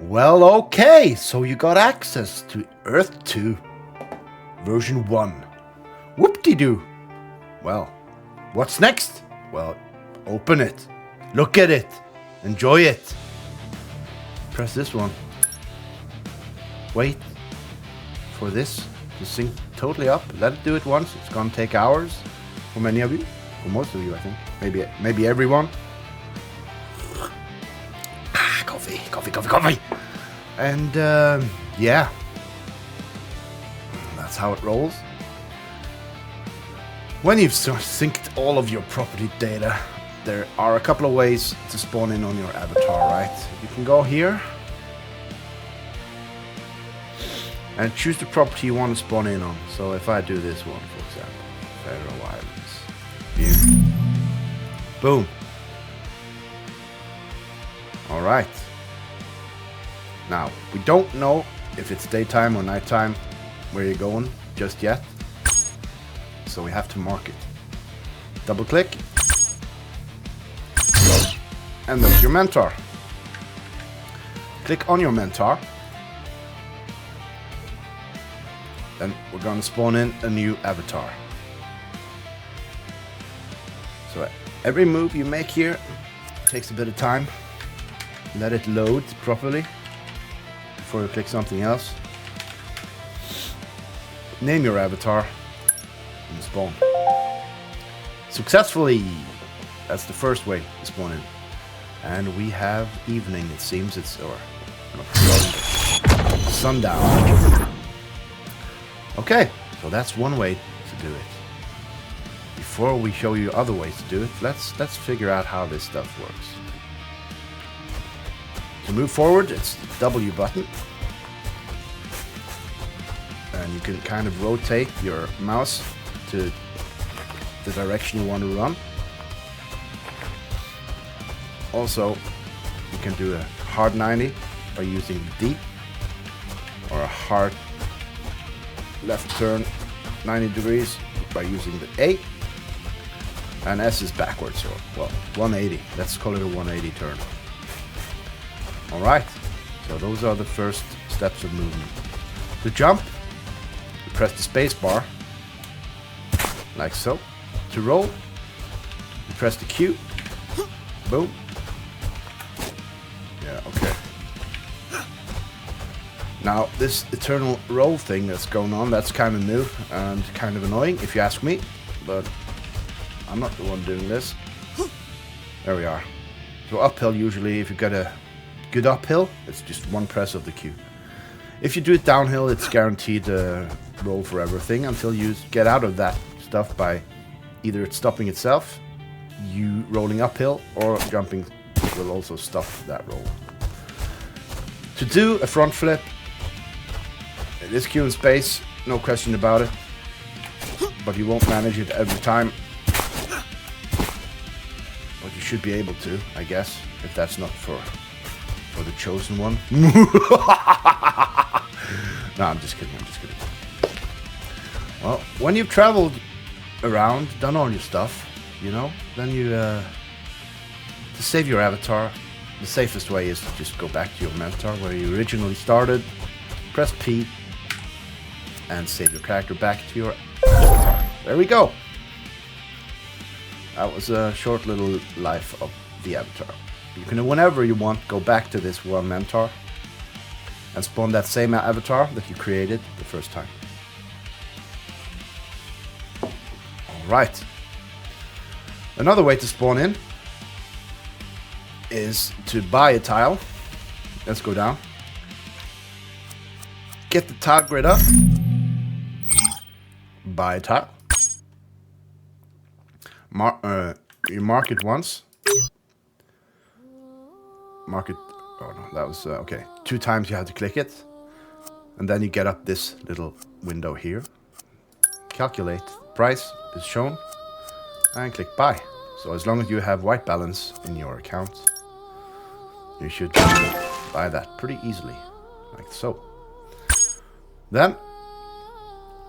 Well, okay, so you got access to Earth 2, version 1. Whoop-de-doo. Well, what's next? Well, open it, look at it, enjoy it. Press this one. Wait for this to sync totally up. Let it do it once. It's gonna take hours for many of you, for most of you, I think. Maybe everyone. Coffee. And yeah, that's how it rolls. When you've synced all of your property data, there are a couple of ways to spawn in on your avatar, right? You can go here and choose the property you want to spawn in on. So if I do this one, for example, Faroe Islands, view, boom. All right. Now, we don't know if it's daytime or nighttime where you're going just yet. So we have to mark it. Double click. And there's your mentor. Click on your mentor. Then we're going to spawn in a new avatar. So every move you make here takes a bit of time. Let it load properly before you click something else. Name your avatar and spawn. Successfully! That's the first way to spawn in. And we have evening, it seems. It's sundown. Okay, so that's one way to do it. Before we show you other ways to do it, let's figure out how this stuff works. To move forward, it's the W button. And you can kind of rotate your mouse to the direction you want to run. Also, you can do a hard 90 by using D, or a hard left turn 90 degrees by using the A, and S is backwards, or well, 180. Let's call it a 180 turn. Alright, so those are the first steps of movement. To jump, you press the space bar, like so. To roll, you press the Q, boom. Yeah, okay. Now, this eternal roll thing that's going on, that's kind of new and kind of annoying, if you ask me. But I'm not the one doing this. There we are. So uphill, usually, if you get a good uphill, it's just one press of the Q. If you do it downhill, it's guaranteed a roll for everything until you get out of that stuff by either it stopping itself, you rolling uphill, or jumping will also stop that roll. To do a front flip, it is Q in space, no question about it, but you won't manage it every time. But you should be able to, I guess, if that's not for the chosen one. No, I'm just kidding. Well, when you've traveled around, done all your stuff, you know, then you, to save your avatar, the safest way is to just go back to your mentor where you originally started, press P, and save your character back to your avatar. There we go. That was a short little life of the avatar. You can, whenever you want, go back to this one mentor and spawn that same avatar that you created the first time. Alright. Another way to spawn in is to buy a tile. Let's go down. Get the tile grid up. Buy a tile. You mark it once. Mark it. Oh no, that was okay. 2 times you had to click it, and then you get up this little window here. Calculate price is shown, and click buy. So as long as you have white balance in your account, you should buy that pretty easily, like so. Then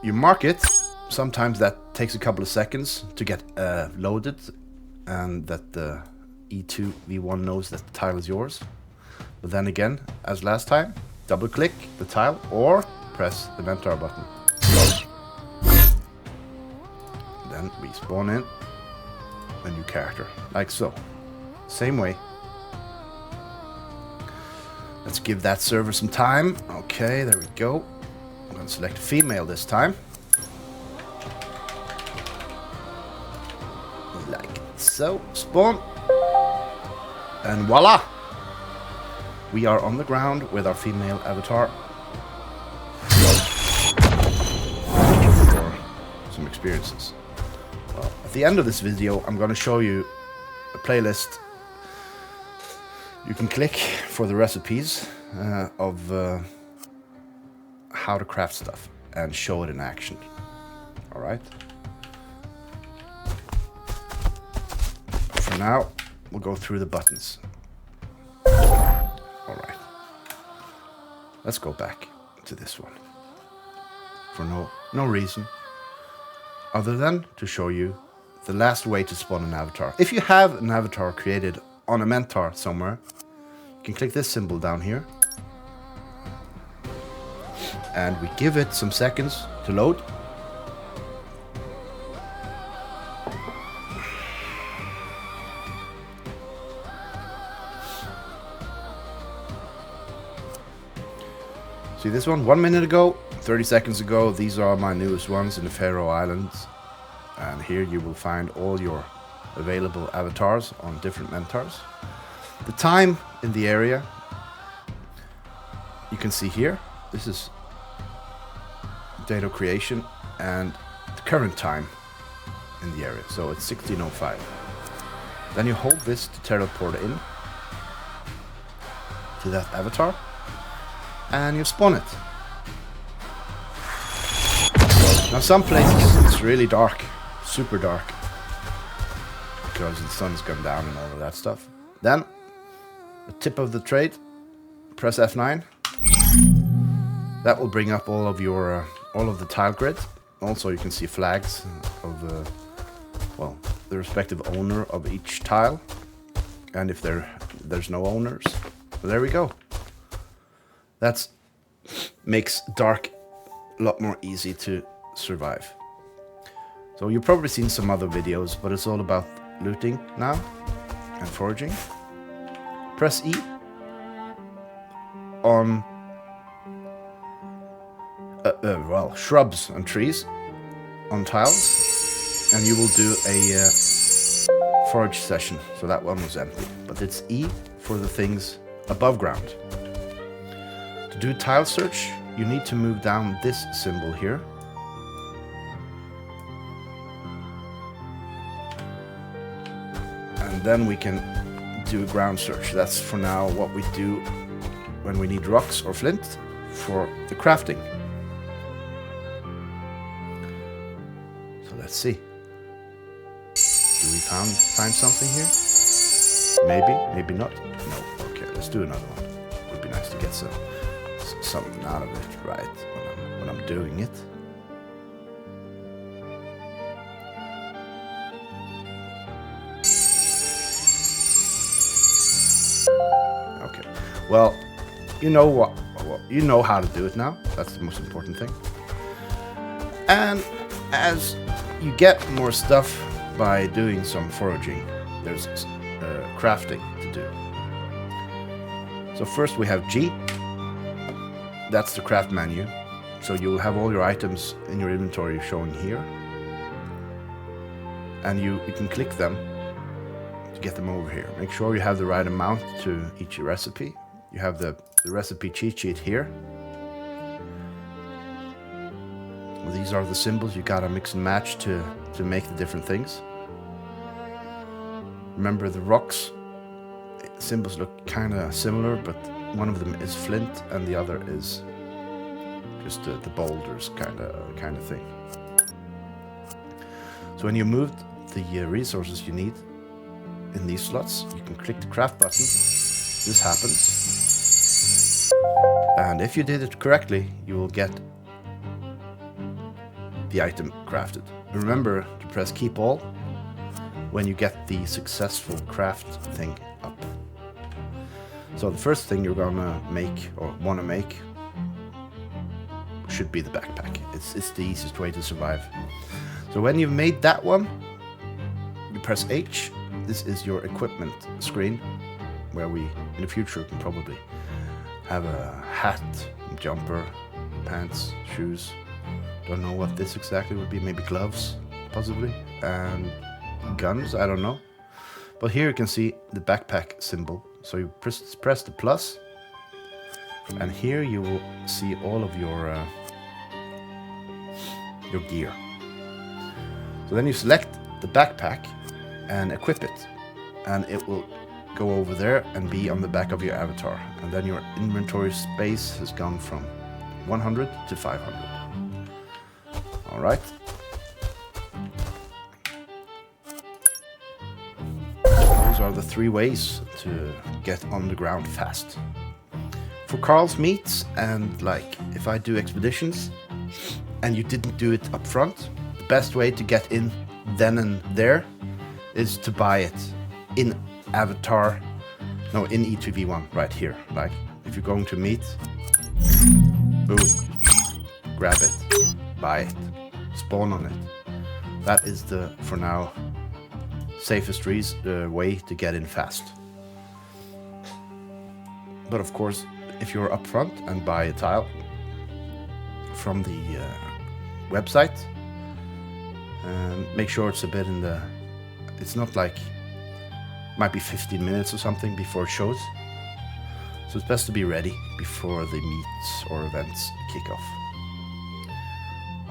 you mark it. Sometimes that takes a couple of seconds to get loaded, and that the E2V1 knows that the tile is yours. But then again, as last time, double click the tile or press the mentor button. Then we spawn in a new character, like so. Same way. Let's give that server some time. Okay, there we go. I'm going to select female this time. Like so. Spawn. And voila! We are on the ground with our female avatar. For some experiences. Well, at the end of this video, I'm going to show you a playlist you can click for the recipes of how to craft stuff and show it in action. Alright? For now, we'll go through the buttons. Alright. Let's go back to this one. For no reason other than to show you the last way to spawn an avatar. If you have an avatar created on a mentor somewhere, you can click this symbol down here. And we give it some seconds to load. See this one? 1 minute ago, 30 seconds ago. These are my newest ones in the Faroe Islands. And here you will find all your available avatars on different mentors. The time in the area, you can see here. This is date of creation and the current time in the area. So it's 16:05. Then you hold this to teleport in to that avatar. And you spawn it. Now some places it's really dark, super dark, because the sun's gone down and all of that stuff. Then, the tip of the trade, press F9. That will bring up all of your all of the tile grid. Also, you can see flags of the respective owner of each tile, and if there's no owners, well, there we go. That makes dark a lot more easy to survive. So you've probably seen some other videos, but it's all about looting now and foraging. Press E on shrubs and trees on tiles, and you will do a forage session. So that one was empty, but it's E for the things above ground. To do tile search, you need to move down this symbol here. And then we can do a ground search. That's for now what we do when we need rocks or flint for the crafting. So let's see. Do we find something here? Maybe, maybe not. No, okay, let's do another one. It would be nice to get something out of it, right, when I'm doing it. Okay, well, you know how to do it now. That's the most important thing. And as you get more stuff by doing some foraging, there's crafting to do. So first we have G. That's the craft menu. So you'll have all your items in your inventory showing here. And you can click them to get them over here. Make sure you have the right amount to each recipe. You have the recipe cheat sheet here. Well, these are the symbols you gotta mix and match to make the different things. Remember the rocks symbols look kind of similar, but one of them is flint and the other is just the boulders kind of thing. So when you move the resources you need in these slots, you can click the craft button. This happens, and if you did it correctly, you will get the item crafted. Remember to press keep all when you get the successful craft thing up. So the first thing you're gonna make or wanna make should be the backpack. It's the easiest way to survive. So when you've made that one, you press H. This is your equipment screen, where we in the future can probably have a hat, jumper, pants, shoes. Don't know what this exactly would be. Maybe gloves, possibly, and guns. I don't know. But here you can see the backpack symbol. So you press the plus, and here you will see all of your gear. So then you select the backpack and equip it, and it will go over there and be on the back of your avatar. And then your inventory space has gone from 100 to 500. All right. Those are the 3 ways to get on the ground fast. For Carl's meets, and like if I do expeditions and you didn't do it up front, the best way to get in then and there is to buy it in avatar, no, in E2V1 right here. Like if you're going to meet, boom, grab it, buy it, spawn on it. That is the, for now, safest way to get in fast. But of course, if you're up front and buy a tile from the website, make sure it's a bit in the, it's not like, might be 15 minutes or something before it shows. So it's best to be ready before the meets or events kick off.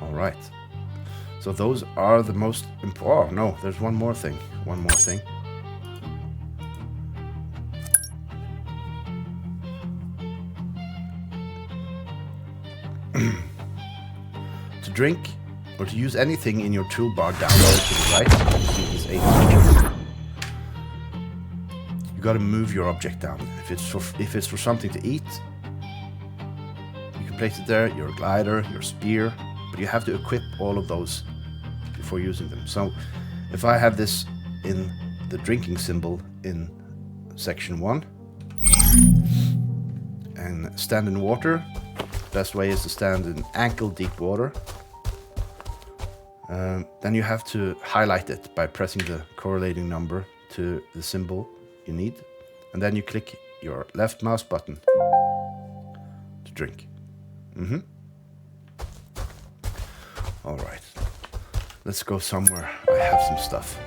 All right. So those are the most important. Oh no, there's one more thing. To drink or to use anything in your toolbar down low to the right, you see these 8 switches. You got to move your object down. If it's for something to eat, you can place it there. Your glider, your spear, but you have to equip all of those before using them. So if I have this in the drinking symbol in section 1 and stand in water, best way is to stand in ankle deep water. Then you have to highlight it by pressing the correlating number to the symbol you need, and then you click your left mouse button to drink. All right, let's go somewhere I have some stuff.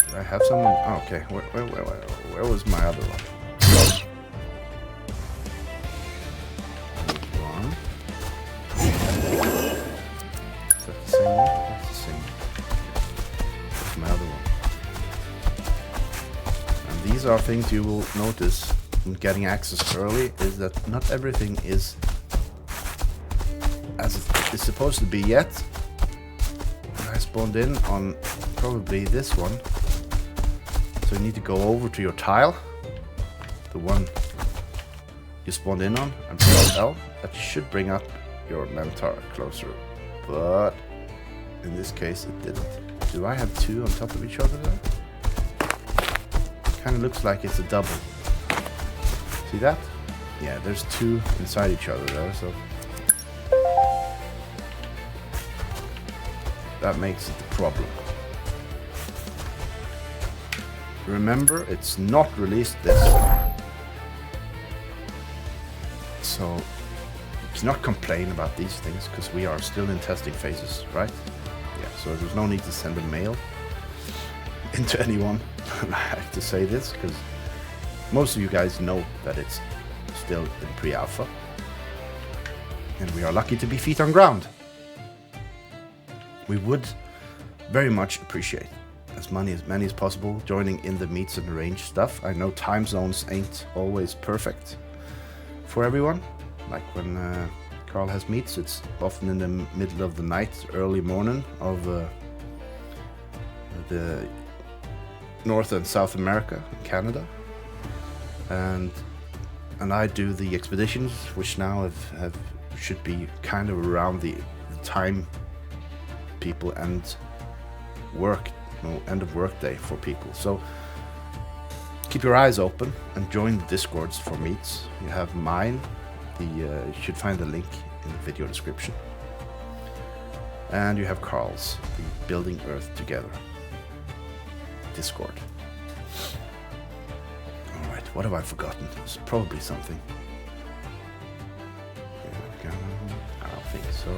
Did I have someone? Oh, okay, where was my other one? These are things you will notice when getting access early, is that not everything is as it is supposed to be yet. I spawned in on probably this one, so you need to go over to your tile, the one you spawned in on, and press L. That should bring up your mentor closer, but in this case it didn't. Do I have 2 on top of each other there? Kind of looks like it's a double. See that? Yeah, there's 2 inside each other there, so that makes it the problem. Remember, it's not released this, so you cannot complain about these things because we are still in testing phases, right? Yeah, so there's no need to send a mail into anyone. I like to say this because most of you guys know that it's still in pre-alpha, and we are lucky to be feet on ground. We would very much appreciate as many as possible joining in the meets and range stuff. I know time zones ain't always perfect for everyone. Like when Carl has meets, it's often in the middle of the night, early morning of the North and South America, Canada, and I do the expeditions, which now should be kind of around the time people and work no end of work day for people. So keep your eyes open and join the Discords for meets. You have mine. You should find the link in the video description. And you have Carl's, the Building Earth Together Discord. Alright, what have I forgotten? It's probably something. I don't think so.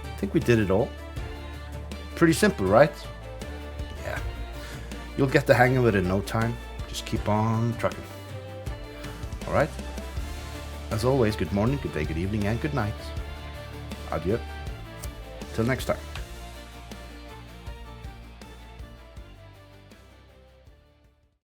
I think we did it all. Pretty simple, right? Yeah. You'll get the hang of it in no time. Just keep on trucking. Alright? As always, good morning, good day, good evening, and good night. Adieu. Till next time.